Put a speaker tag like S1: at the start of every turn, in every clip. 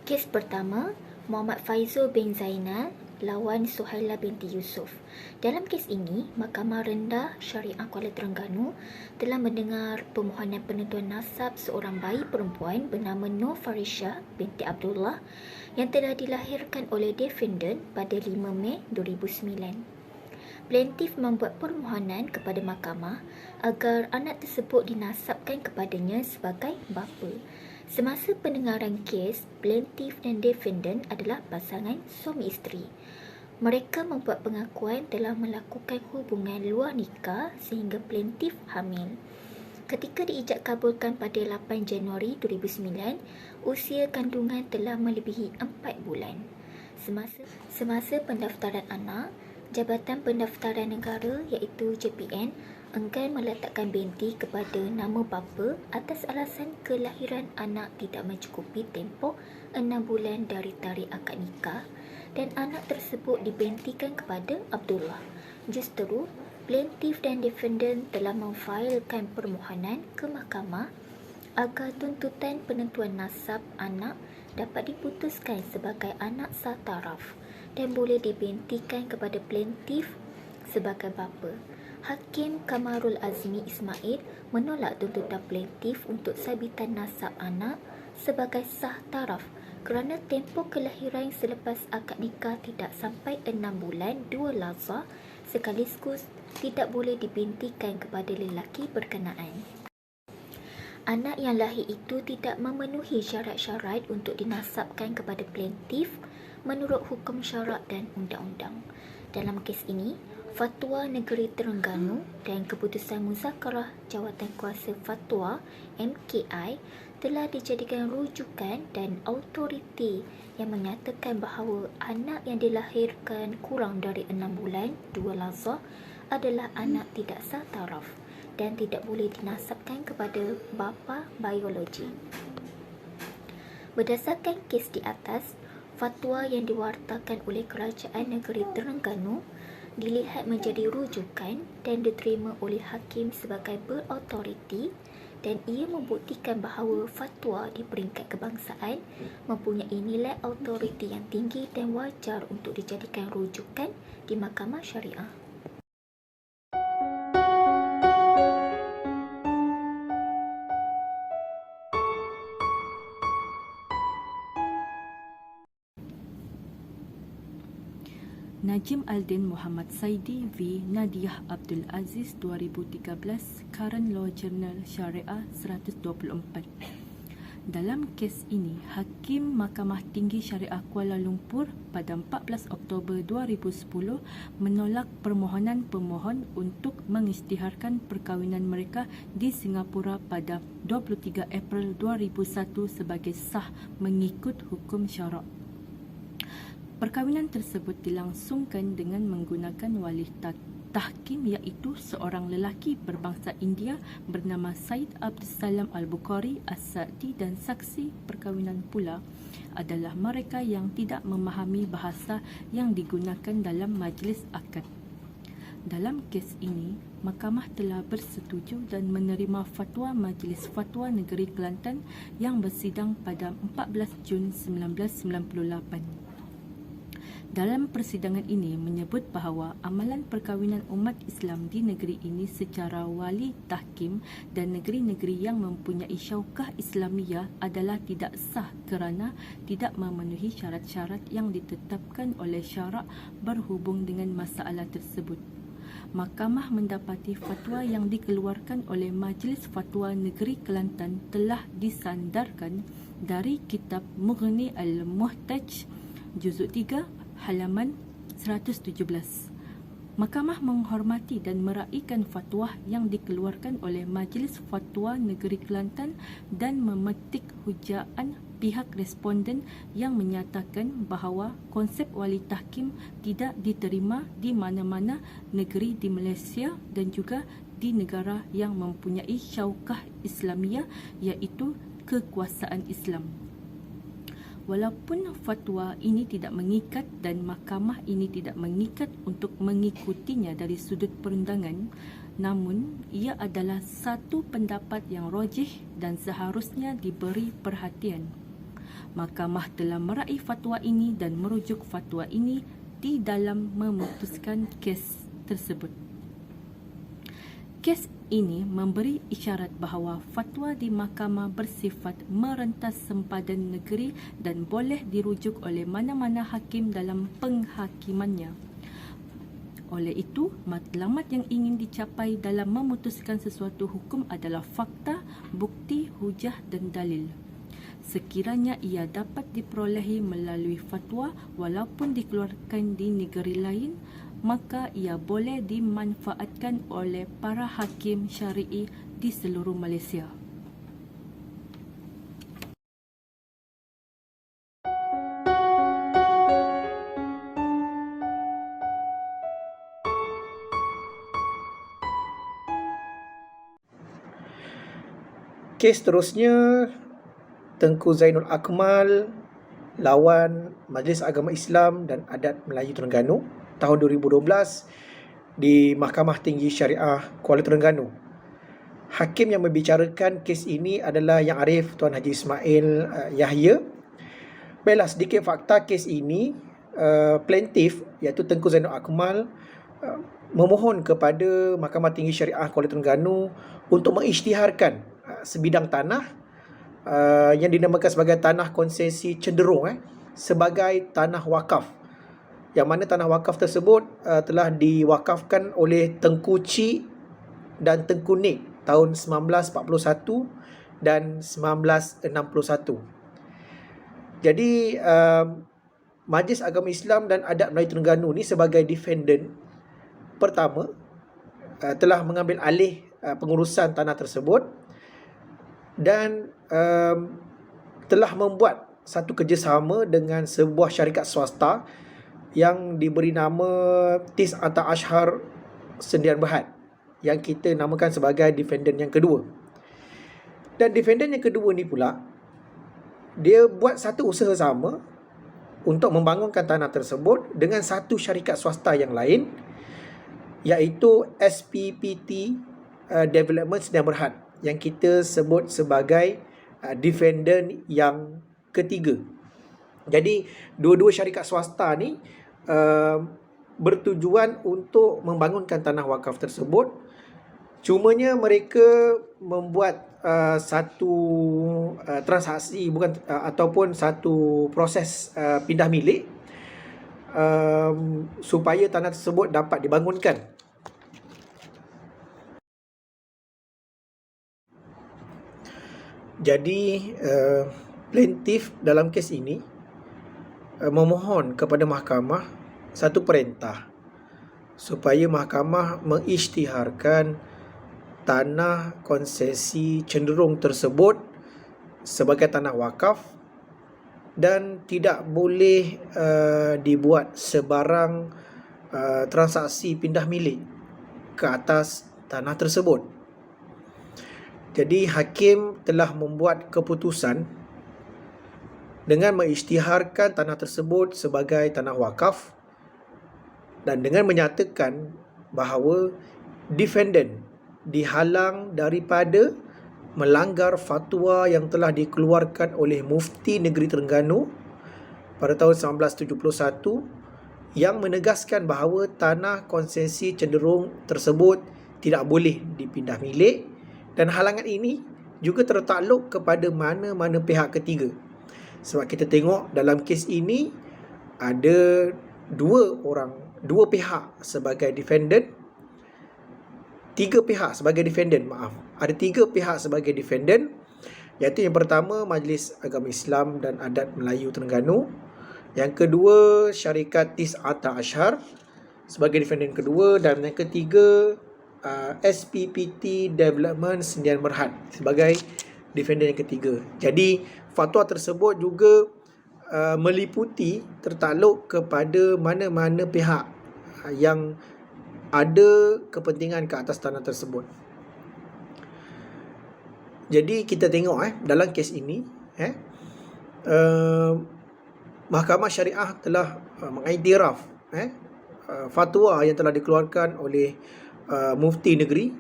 S1: Kes pertama, Muhammad Faizul bin Zainal lawan Suhaila binti Yusuf. Dalam kes ini, Mahkamah Rendah Syariah Kuala Terengganu telah mendengar permohonan penentuan nasab seorang bayi perempuan bernama Nur Farisha binti Abdullah yang telah dilahirkan oleh defendant pada 5 Mei 2009. Plaintiff membuat permohonan kepada mahkamah agar anak tersebut dinasabkan kepadanya sebagai bapa. Semasa pendengaran kes, plaintiff dan defendant adalah pasangan suami isteri. Mereka membuat pengakuan telah melakukan hubungan luar nikah sehingga plaintiff hamil. Ketika diijak kabulkan pada 8 Januari 2009, usia kandungan telah melebihi 4 bulan. Semasa pendaftaran anak, Jabatan Pendaftaran Negara iaitu JPN enggan meletakkan binti kepada nama bapa atas alasan kelahiran anak tidak mencukupi tempoh 6 bulan dari tarikh akad nikah dan anak tersebut dibintikan kepada Abdullah. Justeru, plaintiff dan defendant telah memfailkan permohonan ke mahkamah agar tuntutan penentuan nasab anak dapat diputuskan sebagai anak sah taraf dan boleh dibintikan kepada plaintiff sebagai bapa. Hakim Kamarul Azmi Ismail menolak tuntutan plaintiff untuk sabitan nasab anak sebagai sah taraf kerana tempoh kelahiran selepas akad nikah tidak sampai 6 bulan 2 lahzah sekaligus tidak boleh dibintikan kepada lelaki berkenaan. Anak yang lahir itu tidak memenuhi syarat-syarat untuk dinasabkan kepada plaintiff menurut hukum syarak dan undang-undang. Dalam kes ini, Fatwa Negeri Terengganu dan Keputusan Muzakarah Jawatankuasa Fatwa MKI telah dijadikan rujukan dan autoriti yang menyatakan bahawa anak yang dilahirkan kurang dari 6 bulan 2 lahzah adalah anak tidak sah taraf dan tidak boleh dinasabkan kepada bapa biologi. Berdasarkan kes di atas, fatwa yang diwartakan oleh Kerajaan Negeri Terengganu dilihat menjadi rujukan dan diterima oleh hakim sebagai berautoriti dan ia membuktikan bahawa fatwa di peringkat kebangsaan mempunyai nilai autoriti yang tinggi dan wajar untuk dijadikan rujukan di Mahkamah Syariah.
S2: Najim Aldin Muhammad Saidi v. Nadiah Abdul Aziz 2013, Current Law Journal Syariah 124. Dalam kes ini, Hakim Mahkamah Tinggi Syariah Kuala Lumpur pada 14 Oktober 2010 menolak permohonan pemohon untuk mengisytiharkan perkahwinan mereka di Singapura pada 23 April 2001 sebagai sah mengikut hukum syarak. Perkahwinan tersebut dilangsungkan dengan menggunakan wali tahkim iaitu seorang lelaki berbangsa India bernama Said Abdul Salam Al-Bukhari As-Sa'di dan saksi perkahwinan pula adalah mereka yang tidak memahami bahasa yang digunakan dalam majlis akad. Dalam kes ini, mahkamah telah bersetuju dan menerima fatwa Majlis Fatwa Negeri Kelantan yang bersidang pada 14 Jun 1998. Dalam persidangan ini menyebut bahawa amalan perkahwinan umat Islam di negeri ini secara wali tahkim dan negeri-negeri yang mempunyai syaukah Islamiyah adalah tidak sah kerana tidak memenuhi syarat-syarat yang ditetapkan oleh syarak berhubung dengan masalah tersebut. Mahkamah mendapati fatwa yang dikeluarkan oleh Majlis Fatwa Negeri Kelantan telah disandarkan dari kitab Mughni Al-Muhtaj Juzuk 3 halaman 117. Mahkamah menghormati dan meraihkan fatwa yang dikeluarkan oleh Majlis Fatwa Negeri Kelantan dan memetik hujaan pihak responden yang menyatakan bahawa konsep wali tahkim tidak diterima di mana-mana negeri di Malaysia dan juga di negara yang mempunyai syaukah Islamiyah iaitu kekuasaan Islam. Walaupun fatwa ini tidak mengikat dan mahkamah ini tidak mengikat untuk mengikutinya dari sudut perundangan, namun ia adalah satu pendapat yang rajih dan seharusnya diberi perhatian. Mahkamah telah meraih fatwa ini dan merujuk fatwa ini di dalam memutuskan kes tersebut. Kes ini memberi isyarat bahawa fatwa di mahkamah bersifat merentas sempadan negeri dan boleh dirujuk oleh mana-mana hakim dalam penghakimannya. Oleh itu, matlamat yang ingin dicapai dalam memutuskan sesuatu hukum adalah fakta, bukti, hujah dan dalil. Sekiranya ia dapat diperolehi melalui fatwa walaupun dikeluarkan di negeri lain, maka ia boleh dimanfaatkan oleh para hakim syar'i di seluruh Malaysia.
S3: Kes seterusnya, Tengku Zainul Akmal lawan Majlis Agama Islam dan Adat Melayu Terengganu tahun 2012 di Mahkamah Tinggi Syariah Kuala Terengganu. Hakim yang membicarakan kes ini adalah Yang Arif Tuan Haji Ismail Yahya. Baiklah, sedikit fakta kes ini. Plaintiff iaitu Tengku Zainul Akmal memohon kepada Mahkamah Tinggi Syariah Kuala Terengganu untuk mengisytiharkan sebidang tanah yang dinamakan sebagai tanah konsesi cenderung sebagai tanah wakaf, yang mana tanah wakaf tersebut telah diwakafkan oleh Tengku Cik dan Tengku Nik tahun 1941 dan 1961. Jadi Majlis Agama Islam dan Adat Melayu Terengganu ni sebagai defendant pertama telah mengambil alih pengurusan tanah tersebut dan telah membuat satu kerjasama dengan sebuah syarikat swasta yang diberi nama Tis'ata Ashar Sendian Berhad, yang kita namakan sebagai defendant yang kedua. Dan defendant yang kedua ni pula, dia buat satu usaha sama untuk membangunkan tanah tersebut dengan satu syarikat swasta yang lain, iaitu SPPT Development Sendian Berhad, yang kita sebut sebagai defendant yang ketiga. Jadi dua-dua syarikat swasta ni bertujuan untuk membangunkan tanah wakaf tersebut. Cumanya mereka membuat satu transaksi ataupun satu proses pindah milik supaya tanah tersebut dapat dibangunkan. Jadi plaintiff dalam kes ini memohon kepada mahkamah satu perintah supaya mahkamah mengisytiharkan tanah konsesi cenderung tersebut sebagai tanah wakaf dan tidak boleh dibuat sebarang transaksi pindah milik ke atas tanah tersebut. Jadi hakim telah membuat keputusan dengan mengisytiharkan tanah tersebut sebagai tanah wakaf dan dengan menyatakan bahawa defendant dihalang daripada melanggar fatwa yang telah dikeluarkan oleh Mufti Negeri Terengganu pada tahun 1971 yang menegaskan bahawa tanah konsesi cenderung tersebut tidak boleh dipindah milik, dan halangan ini juga tertakluk kepada mana-mana pihak ketiga. Sebab kita tengok dalam kes ini ada dua pihak sebagai defendant, tiga pihak sebagai defendant, Ada tiga pihak sebagai defendant, iaitu yang pertama Majlis Agama Islam dan Adat Melayu Terengganu, yang kedua syarikat Tis'ata Ashar sebagai defendant kedua, dan yang ketiga SPPT Development Sendian Berhad sebagai defendant yang ketiga. Jadi fatwa tersebut juga meliputi tertakluk kepada mana-mana pihak yang ada kepentingan ke atas tanah tersebut. Jadi kita tengok dalam kes ini Mahkamah Syariah telah mengiktiraf fatwa yang telah dikeluarkan oleh Mufti Negeri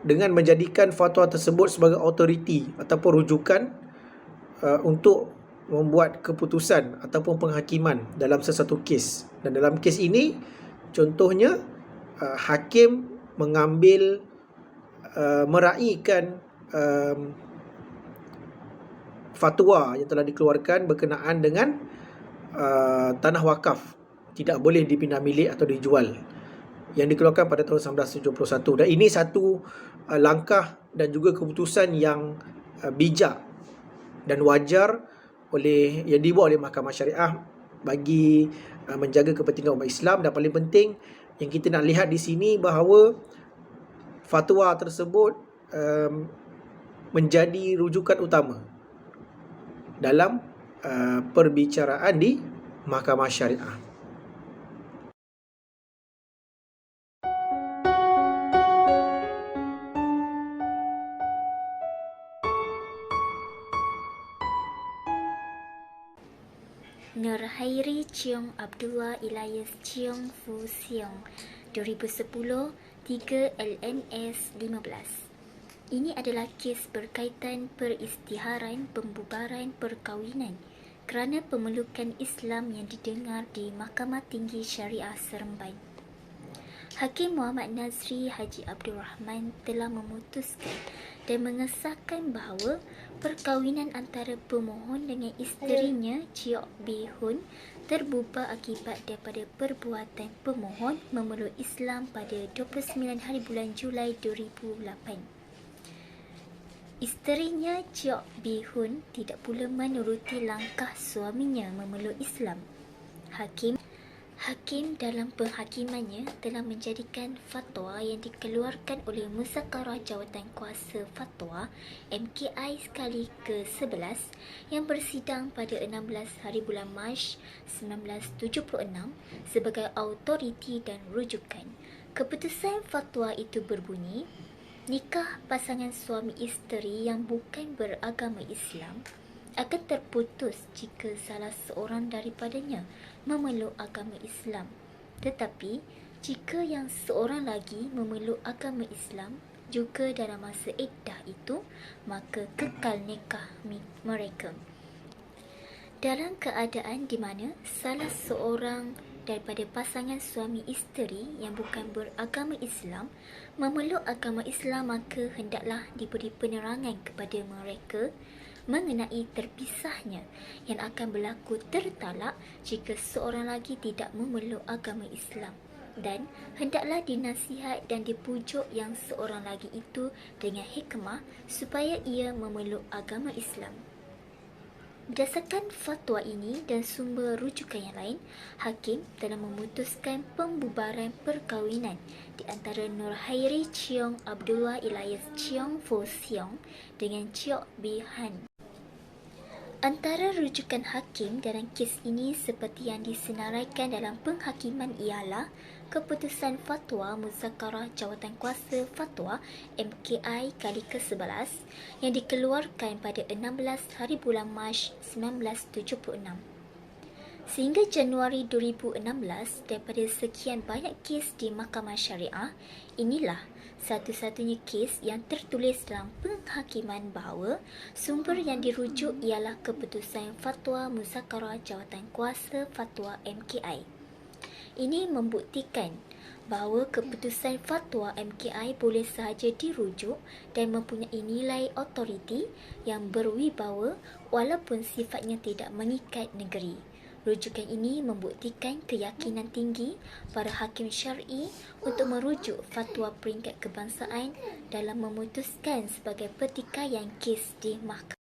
S3: dengan menjadikan fatwa tersebut sebagai autoriti ataupun rujukan untuk membuat keputusan ataupun penghakiman dalam sesuatu kes. Dan dalam kes ini, contohnya hakim mengambil meraihkan fatwa yang telah dikeluarkan berkenaan dengan tanah wakaf tidak boleh dipindah milik atau dijual, yang dikeluarkan pada tahun 1971. Dan ini satu langkah dan juga keputusan yang bijak dan wajar yang dibuat oleh Mahkamah Syariah bagi menjaga kepentingan umat Islam. Dan paling penting yang kita nak lihat di sini bahawa fatwa tersebut menjadi rujukan utama dalam perbicaraan di Mahkamah Syariah.
S1: Nurhairi Cheong Abdullah Elias Cheong Fu Siong 2010 3 LNS 15. Ini adalah kes berkaitan peristiharan pembubaran perkahwinan kerana pemelukan Islam yang didengar di Mahkamah Tinggi Syariah Seremban. Hakim Muhammad Nazri Haji Abdul Rahman telah memutuskan dan mengesahkan bahawa perkahwinan antara pemohon dengan isterinya Cheok Bee Hun terbubar akibat daripada perbuatan pemohon memeluk Islam pada 29 hari bulan Julai 2008. Isterinya Cheok Bee Hun tidak pula menuruti langkah suaminya memeluk Islam. Hakim dalam penghakimannya telah menjadikan fatwa yang dikeluarkan oleh Muzakarah Jawatankuasa Fatwa MKI sekali ke-11 yang bersidang pada 16 hari bulan Mac 1976 sebagai autoriti dan rujukan. Keputusan fatwa itu berbunyi, nikah pasangan suami isteri yang bukan beragama Islam akan terputus jika salah seorang daripadanya memeluk agama Islam. Tetapi, jika yang seorang lagi memeluk agama Islam juga dalam masa iddah itu, maka kekal nikah mereka. Dalam keadaan di mana salah seorang daripada pasangan suami isteri yang bukan beragama Islam memeluk agama Islam, maka hendaklah diberi penerangan kepada mereka mengenai terpisahnya yang akan berlaku tertalak jika seorang lagi tidak memeluk agama Islam, dan hendaklah dinasihat dan dipujuk yang seorang lagi itu dengan hikmah supaya ia memeluk agama Islam. Berdasarkan fatwa ini dan sumber rujukan yang lain, hakim telah memutuskan pembubaran perkahwinan di antara Nurhairi Cheong Abdullah Elias Cheong Fu Siong dengan Cheok Bee Hun. Antara rujukan hakim dalam kes ini seperti yang disenaraikan dalam penghakiman ialah keputusan fatwa Muzakarah Jawatankuasa Fatwa MKI kali ke-11 yang dikeluarkan pada 16 hari bulan Mac 1976. Sehingga Januari 2016, daripada sekian banyak kes di Mahkamah Syariah, inilah satu-satunya kes yang tertulis dalam penghakiman bahawa sumber yang dirujuk ialah keputusan fatwa Muzakarah Jawatankuasa Fatwa MKI. Ini membuktikan bahawa keputusan fatwa MKI boleh sahaja dirujuk dan mempunyai nilai otoriti yang berwibawa walaupun sifatnya tidak mengikat negeri. Rujukan ini membuktikan keyakinan tinggi para hakim syar'i untuk merujuk fatwa peringkat kebangsaan dalam memutuskan sebagai pertikaian kes di mahkamah.